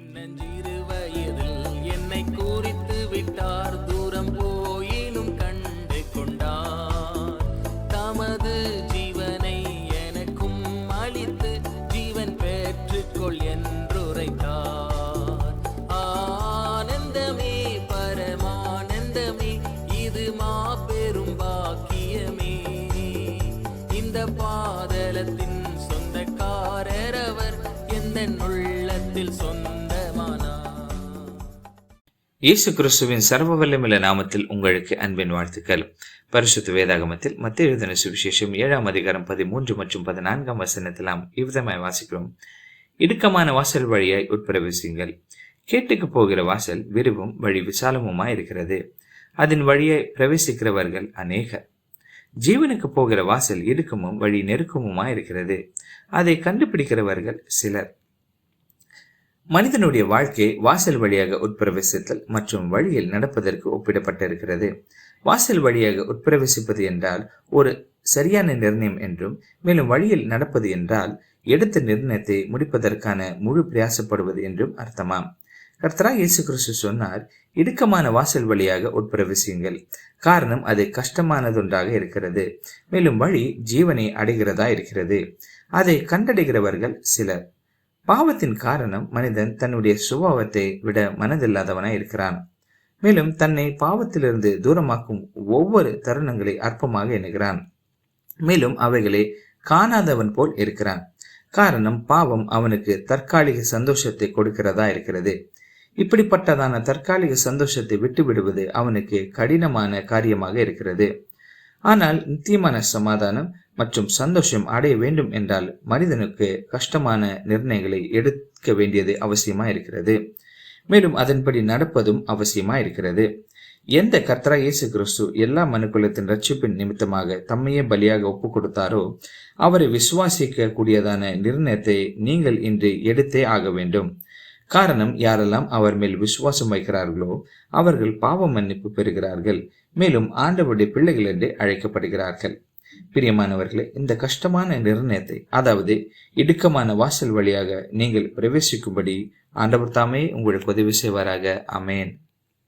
சின்னஞ்சிறு வயதில் என்னை குறித்து விட்டார், தூரம் போயினும் கண்டு கொண்டார். தமது ஜீவனை எனக்கும் அளித்து ஜீவன் பெற்றுக்கொள் என்றுரைத்தார். ஆனந்தமே பரமானந்தமே, இது மாபெரும் பாக்கியமே. இந்த பாதலத்தின் சொந்தக்காரர் அவர், எந்த உள்ளத்தில் சொந்தமானார். இயேசு கிறிஸ்துவின் சர்வ வல்லமையுள்ள நாமத்தில் உங்களுக்கு அன்பின் வாழ்த்துக்கள். பரிசுத்த வேதாகமத்தில் மத்தேயு எழுதின சுவிசேஷம் 7ஆம் அதிகாரம் 13 மற்றும் 14ஆம் வசனத்தில் நாம் இவ்விதமாய் வாசிக்கிறோம். இடுக்கமான வாசல் வழியாய் உட்பிரவேசியுங்கள். கேட்டுக்கு போகிற வாசல் விரிவும் வழி விசாலமுமாய் இருக்கிறது, அதன் வழியாய் பிரவேசிக்கிறவர்கள் அநேகர். ஜீவனுக்கு போகிற வாசல் இடுக்கமும் வழி நெருக்கமுமாய் இருக்கிறது, அதை கண்டுபிடிக்கிறவர்கள் சிலர். மனிதனுடைய வாழ்க்கை வாசல் வழியாக உட்பிரவேசித்தல் மற்றும் வழியில் நடப்பதற்கு ஒப்பிடப்பட்டிருக்கிறது. வாசல் வழியாக உட்பிரவேசிப்பது என்றால் ஒரு சரியான நிர்ணயம் என்றும், மேலும் வழியில் நடப்பது என்றால் எடுத்த நிர்ணயத்தை முடிப்பதற்கான முழு பிரயாசப்படுவது என்றும் அர்த்தமாம். கர்த்தராகிய இயேசு கிறிஸ்து சொன்னார், இடுக்கமான வாசல் வழியாக உட்பிரவேசியுங்கள். காரணம், அது கஷ்டமானதொன்றாக இருக்கிறது, மேலும் வழி ஜீவனை அடைகிறதா இருக்கிறது, அதை கண்டடைகிறவர்கள் சிலர். பாவத்தின் காரணம் மனிதன் தன்னுடைய சுபாவத்தை விட மனதில்லாதவனாய் இருக்கிறான். மேலும் தன்னை பாவத்திலிருந்து தூரமாக்கும் ஒவ்வொரு தருணங்களை அற்பமாக எண்ணுகிறான். மேலும் அவைகளை காணாதவன் போல் இருக்கிறான். காரணம், பாவம் அவனுக்கு தற்காலிக சந்தோஷத்தை கொடுக்கிறதா இருக்கிறது. இப்படிப்பட்டதான தற்காலிக சந்தோஷத்தை விட்டு விடுவது அவனுக்கு கடினமான காரியமாக இருக்கிறது. ஆனால் நித்தியமான சமாதானம் மற்றும் சந்தோஷம் அடைய வேண்டும் என்றால் மனிதனுக்கு கஷ்டமான நிர்ணயங்களை எடுக்க வேண்டியது அவசியமா இருக்கிறது. மேலும் அதன்படி நடப்பதும் அவசியமா இருக்கிறது. எந்த கர்த்தராகிய இயேசு கிறிஸ்து எல்லா மனுக்குலத்தின் ரட்சிப்பின் நிமித்தமாக தம்மையே பலியாக ஒப்பு கொடுத்தாரோ அவரை விசுவாசிக்க கூடியதான நிர்ணயத்தை நீங்கள் இன்று எடுத்தே ஆக வேண்டும். காரணம், யாரெல்லாம் அவர் மேல் விசுவாசம் வைக்கிறார்களோ அவர்கள் பாவ மன்னிப்பு பெறுகிறார்கள், மேலும் ஆண்டவருடைய பிள்ளைகள் என்று அழைக்கப்படுகிறார்கள். பிரியமானவர்களே, இந்த கஷ்டமான நிர்ணயத்தை, அதாவது இடுக்கமான வாசல் வழியாக நீங்கள் பிரவேசிக்கும்படி ஆண்டவர் தாமே உங்களுக்கு உதவி செய்வாராக. ஆமென்.